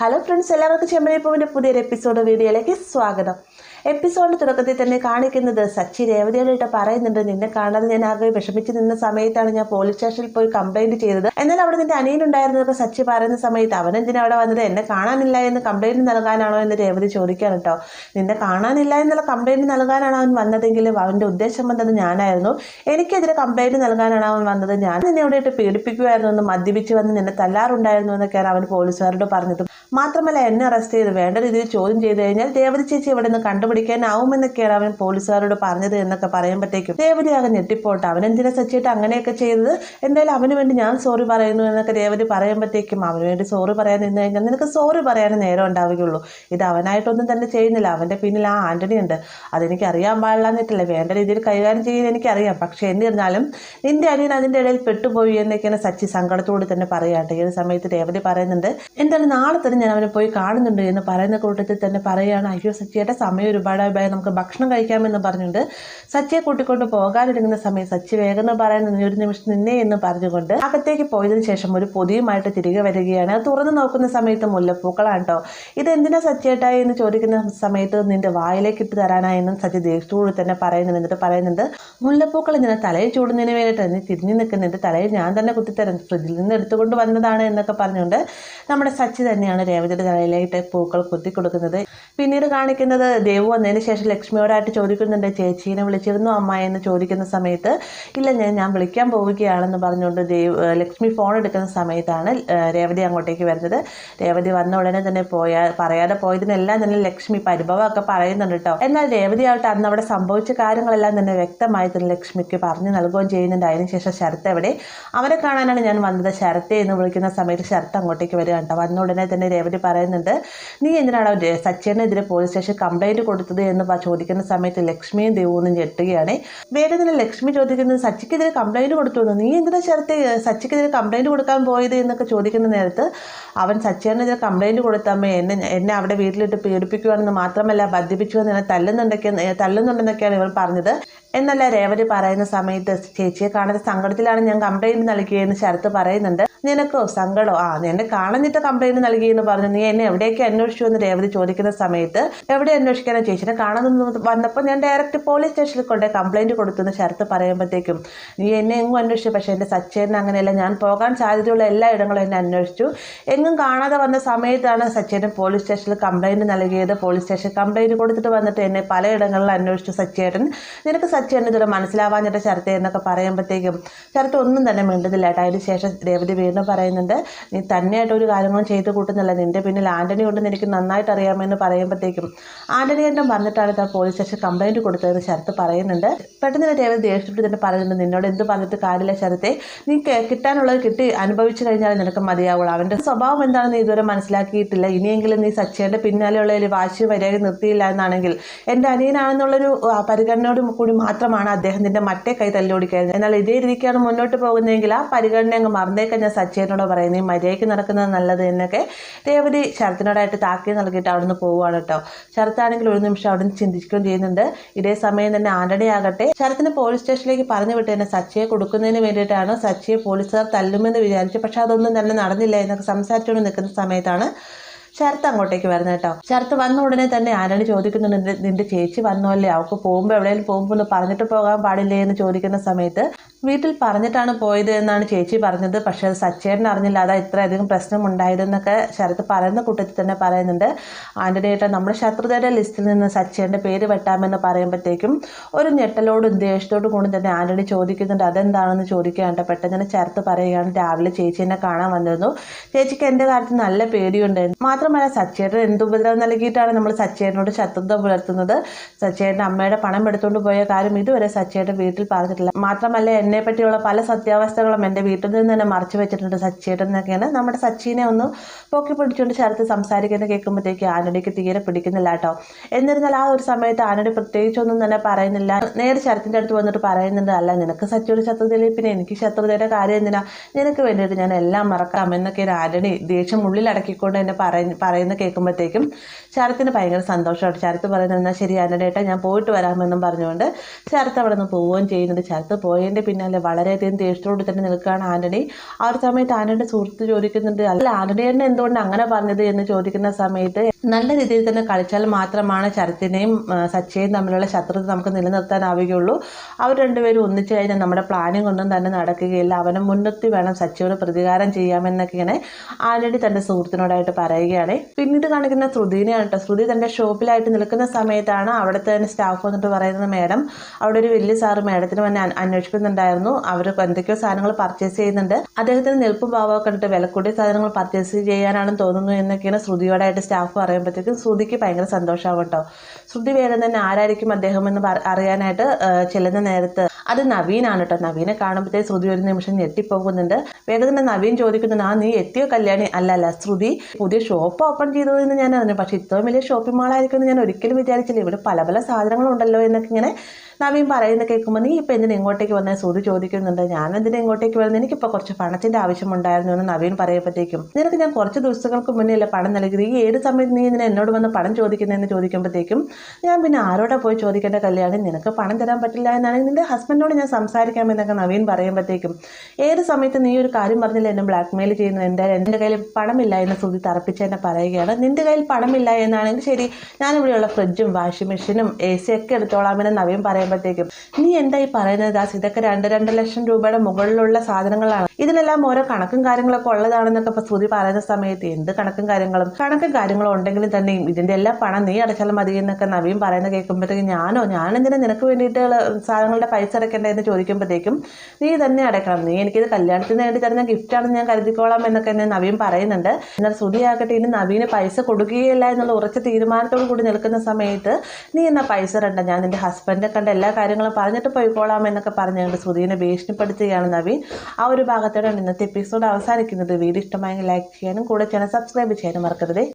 Hello friends, എല്ലാവർക്കും ചെമ്പനിപ്പൂവിൻ്റെ പുതിയൊരു episode വീഡിയോയിലേക്ക് സ്വാഗതം. എപ്പിസോഡിൻ്റെ തുടക്കത്തിൽ തന്നെ കാണിക്കുന്നത് സച്ചി രേവതിയോടായിട്ട് പറയുന്നുണ്ട്, നിന്നെ കാണാതെ ഞാൻ ആകെ വിഷമിച്ച് നിന്ന സമയത്താണ് ഞാൻ പോലീസ് സ്റ്റേഷനിൽ പോയി കംപ്ലൈൻറ്റ് ചെയ്തത്. എന്നാൽ അവിടെ നിന്റെ അനിയനുണ്ടായിരുന്നതൊക്കെ സച്ചി പറയുന്ന സമയത്ത് അവനെന്തിനാ അവിടെ വന്നത്, എന്നെ കാണാനില്ല എന്ന് കംപ്ലൈൻറ്റ് നൽകാനാണോ എന്ന് രേവതി ചോദിക്കാൻ കേട്ടോ. നിന്നെ കാണാനില്ല എന്നുള്ള കംപ്ലൈൻറ്റ് നൽകാനാണ് അവൻ വന്നതെങ്കിലും അവൻ്റെ ഉദ്ദേശം വന്നത് ഞാനായിരുന്നു. എനിക്കെതിരെ കംപ്ലൈൻറ്റ് നൽകാനാണ് അവൻ വന്നത്. ഞാൻ നിന്നെ ഇവിടെയിട്ട് പീഡിപ്പിക്കുമായിരുന്നു എന്ന്, മദ്യപിച്ച് വന്ന് നിന്നെ തല്ലാറുണ്ടായിരുന്നു എന്നൊക്കെയാണ് അവൻ പോലീസുകാരോട് പറഞ്ഞത്. മാത്രമല്ല എന്നെ അറസ്റ്റ് ചെയ്ത് വേണ്ട രീതിയിൽ ചോദ്യം ചെയ്ത് കഴിഞ്ഞാൽ രേവതി ചേച്ചി ഇവിടെ നിന്ന് കണ്ടുപിടിക്കാനാവുമെന്നൊക്കെയാണ് അവൻ പോലീസുകാരോട് പറഞ്ഞത് എന്നൊക്കെ പറയുമ്പോഴത്തേക്കും രേവതി ആകെ ഞെട്ടിപ്പോട്ടെ. അവനെന്തിനാ സച്ചിട്ട് അങ്ങനെയൊക്കെ ചെയ്തത്, എന്തായാലും അവന് വേണ്ടി ഞാൻ സോറി പറയുന്നു എന്നൊക്കെ രേവതി പറയുമ്പോഴത്തേക്കും അവന് വേണ്ടി സോറി പറയാൻ നിന്ന് കഴിഞ്ഞാൽ നിനക്ക് സോറി പറയാൻ നേരം ഉണ്ടാവുകയുള്ളൂ. ഇത് അവനായിട്ടൊന്നും തന്നെ ചെയ്യുന്നില്ല, അവൻ്റെ പിന്നിൽ ആ ആൻ്റണി ഉണ്ട്. അതെനിക്ക് അറിയാൻ പാടില്ലാന്നിട്ടില്ല, വേണ്ട രീതിയിൽ കൈകാര്യം ചെയ്യാൻ എനിക്കറിയാം. പക്ഷേ എന്നിരുന്നാലും നിന്റെ അനിയൻ അതിൻ്റെ ഇടയിൽ പെട്ടുപോയി എന്നൊക്കെയാണ് സച്ചി സങ്കടത്തോട് തന്നെ പറയാട്ടെ. ഈ ഒരു സമയത്ത് രേവതി പറയുന്നുണ്ട്, എന്തായാലും നാളെ തന്നെ ഞാൻ അവനെ പോയി കാണുന്നുണ്ട് എന്ന് പറയുന്ന കൂട്ടത്തിൽ തന്നെ പറയുകയാണ്, അയ്യോ സച്ചിയുടെ സമയം ഒരുപാടായി, നമുക്ക് ഭക്ഷണം കഴിക്കാമെന്ന് പറഞ്ഞുകൊണ്ട് സച്ചിയെ കൂട്ടിക്കൊണ്ട് പോകാനിരിക്കുന്ന സമയം സച്ചി വേഗം പറയുന്നത് ഒരു നിമിഷം നിന്നെ എന്ന് പറഞ്ഞുകൊണ്ട് അകത്തേക്ക് പോയതിനു ശേഷം ഒരു പൊതിയുമായിട്ട് തിരികെ വരികയാണ്. തുറന്നു നോക്കുന്ന സമയത്ത് മുല്ലപ്പൂക്കളാണ് കേട്ടോ. ഇതെന്തിനാ സച്ചിയേട്ടായി എന്ന് ചോദിക്കുന്ന സമയത്ത് നിന്റെ വായിലേക്ക് ഇട്ട് തരാനായെന്നും സച്ചി ദേഷ്യത്തോട് തന്നെ പറയുന്നുണ്ട്. എന്നിട്ട് പറയുന്നുണ്ട്, മുല്ലപ്പൂക്കൾ ഇങ്ങനെ തലയിൽ ചൂടുന്നതിന് വേണ്ടിയിട്ട് നീ തിരിഞ്ഞു നിൽക്കുന്നുണ്ട്, തലയിൽ ഞാൻ തന്നെ കുത്തിത്തരാം, ഫ്രിഡ്ജിൽ നിന്ന് എടുത്തുകൊണ്ട് വന്നതാണ് എന്നൊക്കെ പറഞ്ഞുകൊണ്ട് നമ്മുടെ സച്ചി തന്നെയാണ് രേവതിയുടെ തലയിലായിട്ട് പൂക്കൾ കുത്തി കൊടുക്കുന്നത്. പിന്നീട് കാണിക്കുന്നത് ദേവു വന്നതിന് ശേഷം ലക്ഷ്മിയോടായിട്ട് ചോദിക്കുന്നുണ്ട്, ചേച്ചീനെ വിളിച്ചിരുന്നു അമ്മ എന്ന് ചോദിക്കുന്ന സമയത്ത് ഇല്ല ഞാൻ വിളിക്കാൻ പോവുകയാണെന്ന് പറഞ്ഞുകൊണ്ട് ലക്ഷ്മി ഫോൺ എടുക്കുന്ന സമയത്താണ് രേവതി അങ്ങോട്ടേക്ക് വരുന്നത്. രേവതി വന്ന ഉടനെ തന്നെ പറയാതെ പോയതിനെല്ലാം തന്നെ ലക്ഷ്മി പരിഭവമൊക്കെ പറയുന്നുണ്ട് കേട്ടോ. എന്നാൽ രേവതി ആവട്ടെ അന്ന് അവിടെ സംഭവിച്ച കാര്യങ്ങളെല്ലാം തന്നെ വ്യക്തമായി തന്നെ ലക്ഷ്മിക്ക് പറഞ്ഞു നൽകുകയും ചെയ്യുന്നുണ്ട്. അതിനുശേഷം ശരത്ത് എവിടെ, അവരെ കാണാനാണ് ഞാൻ വന്നത്, ശരത്തെ എന്ന് വിളിക്കുന്ന സമയത്ത് ശരത്ത് അങ്ങോട്ടേക്ക് വരിക കേട്ടോ. വന്ന ഉടനെ തന്നെ രേവതി പറയുന്നുണ്ട്, നീ എന്തിനാണ് സച്ചിനെതിരെ പോലീസ് സ്റ്റേഷൻ കംപ്ലൈൻറ്റ് കൊടുത്തത് എന്ന് ചോദിക്കുന്ന സമയത്ത് ലക്ഷ്മിയും ദേവൂന്നും ഞെട്ടുകയാണ്. വേഗം തന്നെ ലക്ഷ്മി ചോദിക്കുന്നത്, സച്ചിക്കെതിരെ കംപ്ലൈൻറ്റ് കൊടുത്തു, നീ എന്തിനാ ശരത്തെ സച്ചിക്കെതിരെ കംപ്ലൈൻറ്റ് കൊടുക്കാൻ പോയത് എന്നൊക്കെ ചോദിക്കുന്ന നേരത്ത് അവൻ സച്ചിനെതിരെ കംപ്ലൈൻറ്റ് കൊടുത്തമ്മേ, എന്നെ അവിടെ വീട്ടിലിട്ട് പീഡിപ്പിക്കുകയാണെന്ന് മാത്രമല്ല മദ്യപിച്ചു എന്ന് തല്ലുന്നുണ്ടെന്നൊക്കെയാണ് ഇവർ പറഞ്ഞത് എന്നല്ല രേവതി പറയുന്ന സമയത്ത് ചേച്ചിയെ കാണാതെ സങ്കടത്തിലാണ് ഞാൻ കംപ്ലൈൻറ്റ് നൽകിയെന്ന് ശരത്ത് പറയുന്നുണ്ട്. നിനക്കോ സങ്കടോ, എന്നെ കാണഞ്ഞിട്ട് കംപ്ലൈൻറ്റ് നൽകിയെന്ന് പറഞ്ഞു, നീ എന്നെ എവിടേക്ക് അന്വേഷിച്ചു എന്ന് രേവതി ചോദിക്കുന്ന സമയത്ത് എവിടെ അന്വേഷിക്കാനോ, ചേച്ചിനെ കാണാൻ വന്നപ്പോൾ ഞാൻ ഡയറക്റ്റ് പോലീസ് സ്റ്റേഷനിൽ കൊണ്ടേ കംപ്ലൈൻറ്റ് കൊടുത്തു എന്ന് ശരത്ത് പറയുമ്പോഴത്തേക്കും നീ എന്നെ എങ്ങും അന്വേഷിച്ചു, പക്ഷേ എൻ്റെ സച്ചേനെ അങ്ങനെയല്ല, ഞാൻ പോകാൻ സാധ്യതയുള്ള എല്ലാ ഇടങ്ങളും എന്നെ അന്വേഷിച്ചു, എങ്ങും കാണാതെ വന്ന സമയത്താണ് സച്ചേട്ടൻ പോലീസ് സ്റ്റേഷനിൽ കംപ്ലൈൻറ്റ് നൽകിയത്. പോലീസ് സ്റ്റേഷൻ കംപ്ലൈൻറ്റ് കൊടുത്തിട്ട് വന്നിട്ട് എന്നെ പലയിടങ്ങളിൽ അന്വേഷിച്ചു സച്ചേട്ടൻ, നിനക്ക് സച്ചേട്ടൻ ഇതുവരെ മനസ്സിലാവാഞ്ഞിട്ട് ശരത്തെ എന്നൊക്കെ പറയുമ്പോഴത്തേക്കും ശരത്ത് ഒന്നും തന്നെ മിണ്ടുന്നില്ല കേട്ടോ. അതിന് ശേഷം രേവതി വീണ്ടും പറയുന്നുണ്ട്, നീ തന്നെയായിട്ട് ഒരു കാര്യങ്ങളും ചെയ്ത് കൂട്ടുന്നില്ല, നിന്റെ പിന്നിൽ ആൻ്റണി ഉണ്ടെന്ന് എനിക്ക് നന്നായിട്ട് അറിയാമെന്ന് പറയുമ്പോഴത്തേക്കും ആൻ്റണി ഏട്ടൻ പറഞ്ഞിട്ടാണ് താൻ പോലീസ് സ്റ്റേഷൻ കംപ്ലൈൻറ്റ് കൊടുത്തതെന്ന് ശരത്ത് പറയുന്നുണ്ട്. പെട്ടെന്ന് രേവതി ദേഷ്യപ്പെട്ട് തന്നെ പറയുന്നുണ്ട്, നിന്നോട് എന്ത് പറഞ്ഞിട്ട് കാര്യമില്ല ശരത്തെ, നീ കിട്ടാനുള്ളത് കിട്ടി അനുഭവിച്ചു കഴിഞ്ഞാൽ നിനക്ക് മതിയാവുള്ളൂ, അവൻ്റെ സ്വഭാവം എന്താണെന്ന് നീ ഇതുവരെ മനസ്സിലാക്കിയിട്ടില്ല, ഇനിയെങ്കിലും നീ സച്ചിയുടെ പിന്നാലെയുള്ളതിൽ വാശി മര്യാദ നിർത്തിയില്ല എന്നാണെങ്കിൽ എൻ്റെ അനിയനാണെന്നുള്ളൊരു പരിഗണനയോട് കൂടി മാത്രമാണ് അദ്ദേഹത്തിൻ്റെ മറ്റേ കൈ തല്ലോടിക്കായിരുന്നു. എന്നാൽ ഇതേ രീതിക്കാണ് മുന്നോട്ട് പോകുന്നതെങ്കിൽ ആ പരിഗണന അങ്ങ് മറന്നേക്കാൻ ഞാൻ സച്ചിനോട് പറയുന്നത്, മര്യാദയ്ക്ക് നടക്കുന്നത് നല്ലത് എന്നൊക്കെ രേവതി ശരത്തിനോടായിട്ട് താക്കി നൽകിയിട്ട് അവിടെ നിന്ന് പോവുകയാണ് കേട്ടോ. ശരത്താണെങ്കിൽ ഒരു നിമിഷം അവിടെ നിന്ന് ചിന്തിക്കുകയും ചെയ്യുന്നുണ്ട്. ഇതേ സമയം തന്നെ ആൻ്റണി ആകട്ടെ ശരത്തിനെ പോലീസ് സ്റ്റേഷനിലേക്ക് പറഞ്ഞു വിട്ട് തന്നെ സച്ചിയെ കൊടുക്കുന്നതിന് വേണ്ടിയിട്ടാണ് സച്ചിയെ പോലീസുകാർ തല്ലുമെന്ന് വിചാരിച്ചു, പക്ഷെ അതൊന്നും തന്നെ നടന്നില്ല എന്നൊക്കെ സംസാരിച്ചുകൊണ്ട് നിൽക്കുന്ന സമയത്താണ് ശരത്ത് അങ്ങോട്ടേക്ക് വരുന്നത് കേട്ടോ. ശരത്ത് വന്ന ഉടനെ തന്നെ ആന്റണി ചോദിക്കുന്നുണ്ട്, നിന്റെ ചേച്ചി വന്നോല്ലേ, അവൾക്ക് പോകുമ്പോൾ എവിടെയെങ്കിലും പോകുമ്പോൾ ഒന്ന് പറഞ്ഞിട്ട് പോകാൻ പാടില്ലേ എന്ന് ചോദിക്കുന്ന സമയത്ത് വീട്ടിൽ പറഞ്ഞിട്ടാണ് പോയത് എന്നാണ് ചേച്ചി പറഞ്ഞത്, പക്ഷേ അത് സച്ചേട്ടൻ അറിഞ്ഞില്ല, അതാ ഇത്രയധികം പ്രശ്നം ഉണ്ടായതെന്നൊക്കെ ശരത്ത് പറയുന്ന കൂട്ടത്തിൽ തന്നെ പറയുന്നുണ്ട്. ആന്റണി ഏട്ടാ നമ്മുടെ ശത്രുതയുടെ ലിസ്റ്റിൽ നിന്ന് സച്ചേട്ടൻ്റെ പേര് വെട്ടാമെന്ന് പറയുമ്പോഴത്തേക്കും ഒരു ഞെട്ടലോടും ദേഷ്യത്തോടും കൂടി തന്നെ ആന്റണി ചോദിക്കുന്നുണ്ട്, അതെന്താണെന്ന് ചോദിക്കുകയാണ്. പെട്ടെന്ന് തന്നെ ശരത്ത് പറയുകയാണ്, രാവിലെ ചേച്ചി എന്നെ കാണാൻ വന്നിരുന്നു, ചേച്ചിക്ക് എൻ്റെ കാര്യത്തിൽ നല്ല പേടിയുണ്ടായിരുന്നു, മാത്രമല്ല സച്ചേട്ടൻ എന്തുപദ്രവം നൽകിയിട്ടാണ് നമ്മൾ സച്ചേട്ടനോട് ശത്രുത പുലർത്തുന്നത്, സച്ചേട്ടൻ്റെ അമ്മയുടെ പണം എടുത്തുകൊണ്ട് പോയ കാര്യം ഇതുവരെ സച്ചേട്ടൻ വീട്ടിൽ പറഞ്ഞിട്ടില്ല, മാത്രമല്ല എന്നെ പറ്റിയുള്ള പല സത്യാവസ്ഥകളും എൻ്റെ വീട്ടിൽ നിന്ന് തന്നെ മറച്ചു വെച്ചിട്ടുണ്ട് സച്ചേട്ടൻ എന്നൊക്കെയാണ് നമ്മുടെ സച്ചിനെ ഒന്ന് പൊക്കി പിടിച്ചുകൊണ്ട് ശരത്ത് സംസാരിക്കുന്നത് കേൾക്കുമ്പോഴത്തേക്ക് ആന്റണിക്ക് തീരെ പിടിക്കുന്നില്ല കേട്ടോ. എന്നിരുന്നാൽ ആ ഒരു സമയത്ത് ആന്റണി പ്രത്യേകിച്ചൊന്നും തന്നെ പറയുന്നില്ല, നേരെ ശരത്തിൻ്റെ അടുത്ത് വന്നിട്ട് പറയുന്നുണ്ട്, അല്ല നിനക്ക് സച്ചിയുടെ ശത്രുതയില്ലേ, പിന്നെ എനിക്ക് ശത്രുതയുടെ കാര്യം എന്തിനാ, നിനക്ക് വേണ്ടിയിട്ട് ഞാൻ എല്ലാം മറക്കാം എന്നൊക്കെ ആന്റണി ദേഷ്യം ഉള്ളിലടക്കിക്കൊണ്ട് തന്നെ പറയുന്ന കേൾക്കുമ്പോഴത്തേക്കും ശരത്തിന് ഭയങ്കര സന്തോഷമാണ്. ശരത്ത് പറയുന്നത് എന്നാൽ ശരി ആൻ്റണിയേട്ടാ ഞാൻ പോയിട്ട് വരാമെന്നും പറഞ്ഞുകൊണ്ട് ശരത്ത് അവിടെ നിന്ന് പോവുകയും ചെയ്യുന്നുണ്ട്. ശരത്ത് പോയതിൻ്റെ പിന്നാലെ വളരെയധികം ദേഷ്യത്തോട് തന്നെ നിൽക്കുകയാണ് ആൻ്റണി. ആ ഒരു സമയത്ത് ആൻ്റണിയുടെ സുഹൃത്ത് ചോദിക്കുന്നുണ്ട്, അല്ല ആൻ്റണിയേട്ടൻ എന്തുകൊണ്ട് അങ്ങനെ പറഞ്ഞത് എന്ന് ചോദിക്കുന്ന സമയത്ത് നല്ല രീതിയിൽ തന്നെ കളിച്ചാൽ മാത്രമാണ് ശരത്തിനെയും സച്ചിയെയും തമ്മിലുള്ള ശത്രുത നമുക്ക് നിലനിർത്താനാവുകയുള്ളൂ. അവർ രണ്ടുപേരും ഒന്നിച്ചു കഴിഞ്ഞാൽ നമ്മുടെ പ്ലാനിങ് ഒന്നും തന്നെ നടക്കുകയില്ല. അവനെ മുൻനിർത്തി വേണം സച്ചിയോട് പ്രതികാരം ചെയ്യാമെന്നൊക്കെ ഇങ്ങനെ ആന്റണി തൻ്റെ സുഹൃത്തിനോടായിട്ട് പറയുകയാണ്. പിന്നീട് കാണിക്കുന്ന ശ്രുതിനെയാണ് കേട്ടോ. ശ്രുതി തൻ്റെ ഷോപ്പിലായിട്ട് നിൽക്കുന്ന സമയത്താണ് അവിടുത്തെ തന്നെ സ്റ്റാഫ് വന്നിട്ട് പറയുന്നത്, മേഡം അവിടെ ഒരു വലിയ സാറ് മേഡത്തിന് വന്ന് അന്വേഷിക്കുന്നുണ്ടായിരുന്നു. അവർ എന്തൊക്കെയോ സാധനങ്ങൾ പർച്ചേസ് ചെയ്യുന്നുണ്ട്. അദ്ദേഹത്തിന് നിൽപ്പും ഭാവമൊക്കെ കണ്ടിട്ട് വില കൂടിയ സാധനങ്ങൾ പർച്ചേസ് ചെയ്യാനാണെന്ന് തോന്നുന്നു എന്നൊക്കെയാണ് ശ്രുതിയോടായിട്ട് സ്റ്റാഫ് പറയുമ്പോഴത്തേക്കും ശ്രുതിക്ക് ഭയങ്കര സന്തോഷമാവും കേട്ടോ. ശ്രുതി വേഗം തന്നെ ആരായിരിക്കും അദ്ദേഹം എന്ന് അറിയാനായിട്ട് ചെല്ലുന്ന നേരത്ത് അത് നവീനാണ് കേട്ടോ. നവീനെ കാണുമ്പോഴത്തേക്ക് ശ്രുതി ഒരു നിമിഷം ഞെട്ടിപ്പോകുന്നുണ്ട്. വേഗം തന്നെ നവീൻ ചോദിക്കുന്നുണ്ട്, ആ നീ എത്തിയോ കല്യാണി? അല്ല ശ്രുതി, പുതിയ ഷോപ്പ് ഓപ്പൺ ചെയ്തതെന്ന് ഞാൻ അറിഞ്ഞു, പക്ഷെ ഇത്രയും വലിയ ഷോപ്പിംഗ് മാളായിരിക്കുമെന്ന് ഞാൻ ഒരിക്കലും വിചാരിച്ചില്ല. ഇവിടെ പല പല സാധനങ്ങളുണ്ടല്ലോ എന്നൊക്കെ ഇങ്ങനെ നവീൻ പറയുന്ന കേൾക്കുമ്പോൾ, നീ ഇപ്പം എന്തിനാ ഇങ്ങോട്ടേക്ക് വന്നാൽ ശ്രുതി ചോദിക്കുന്നുണ്ട്. ഞാൻ എന്തിനാ ഇങ്ങോട്ടേക്ക് വരുന്നത്, എനിക്കിപ്പോൾ കുറച്ച് പണത്തിൻ്റെ ആവശ്യമുണ്ടായിരുന്നു എന്ന് നവീൻ പറയുമ്പോഴത്തേക്കും, നിനക്ക് ഞാൻ കുറച്ച് ദിവസങ്ങൾക്ക് മുന്നേ അല്ലേ പണം നൽകിയത്, ഈ ഏത് സമയത്ത് നീ ഇതിനെ എന്നോട് വന്ന് പണം ചോദിക്കുന്നതെന്ന് ചോദിക്കുമ്പോഴത്തേക്കും, ഞാൻ പിന്നെ ആരോടെ പോയി ചോദിക്കേണ്ട കല്യാണം, നിനക്ക് പണം തരാൻ പറ്റില്ല എന്നാണെങ്കിൽ നിന്റെ ഹസ്ബൻഡിനോട് ഞാൻ സംസാരിക്കാമെന്നൊക്കെ നവീൻ പറയുമ്പോഴത്തേക്കും, ഏത് സമയത്ത് നീ ഒരു കാര്യം പറഞ്ഞില്ല എന്നെ ബ്ലാക്ക് മെയിൽ ചെയ്യുന്നത്, എൻ്റെ കയ്യിൽ പണമില്ല എന്ന് ശ്രുതി തറപ്പിച്ച് എന്നെ പറയുകയാണ്. നിന്റെ കയ്യിൽ പണമില്ല എന്നാണെങ്കിൽ ശരി, ഞാനിവിടെയുള്ള ഫ്രിഡ്ജും വാഷിംഗ് മെഷീനും AC ഒക്കെ എടുത്തോളാമെന്ന് നവീൻ പറയുമ്പോഴത്തേക്കും, നീ എന്താ ഈ പറയുന്നത് ദാസ്, ഇതൊക്കെ 2 ലക്ഷം രൂപയുടെ മുകളിലുള്ള സാധനങ്ങളാണ്, ഇതിനെല്ലാം ഓരോ കണക്കും കാര്യങ്ങളൊക്കെ ഉള്ളതാണെന്നൊക്കെ ഇപ്പോൾ ശ്രുതി പറയുന്ന സമയത്ത്, എന്ത് കണക്കും കാര്യങ്ങളും ഉണ്ടെങ്കിലും തന്നെയും ഇതിൻ്റെ എല്ലാ പണം നീ അടച്ചാൽ മതി എന്നൊക്കെ നവീൻ പറയുന്നത് കേൾക്കുമ്പോഴത്തേക്കും, ഞാനെന്തിനാ നിനക്ക് വേണ്ടിയിട്ട് സാധനങ്ങളുടെ പൈസ അടയ്ക്കേണ്ടതെന്ന് ചോദിക്കുമ്പോഴത്തേക്കും, നീ തന്നെ അടയ്ക്കണം, നീ എനിക്കിത് കല്യാണത്തിന് വേണ്ടി തരുന്ന ഗിഫ്റ്റാണെന്ന് ഞാൻ കരുതിക്കോളാം എന്നൊക്കെ എന്നെ നവീൻ പറയുന്നുണ്ട്. എന്നാൽ ശ്രുതി ആകട്ടെ ഇനി നവീന് പൈസ കൊടുക്കുകയില്ല എന്നുള്ള ഉറച്ച തീരുമാനത്തോടു കൂടി നിൽക്കുന്ന സമയത്ത്, നീ എന്നാ പൈസ ഇടണ്ട, ഞാൻ നിന്റെ ഹസ്ബൻഡിനെ കണ്ട എല്ലാ കാര്യങ്ങളും പറഞ്ഞിട്ട് പോയിക്കോളാം എന്നൊക്കെ പറഞ്ഞുകൊണ്ട് ശ്രുതിനെ ഭീഷണിപ്പെടുത്തുകയാണ് നവീൻ. ആ ഒരു ഭാഗത്തോടെയാണ് ഇന്നത്തെ എപ്പിസോഡ് അവസാനിക്കുന്നത്. വീഡിയോ ഇഷ്ടമായെങ്കിൽ ലൈക്ക് ചെയ്യാനും കൂടെ ചാനൽ സബ്സ്ക്രൈബ് ചെയ്യാനും മറക്കരുത്.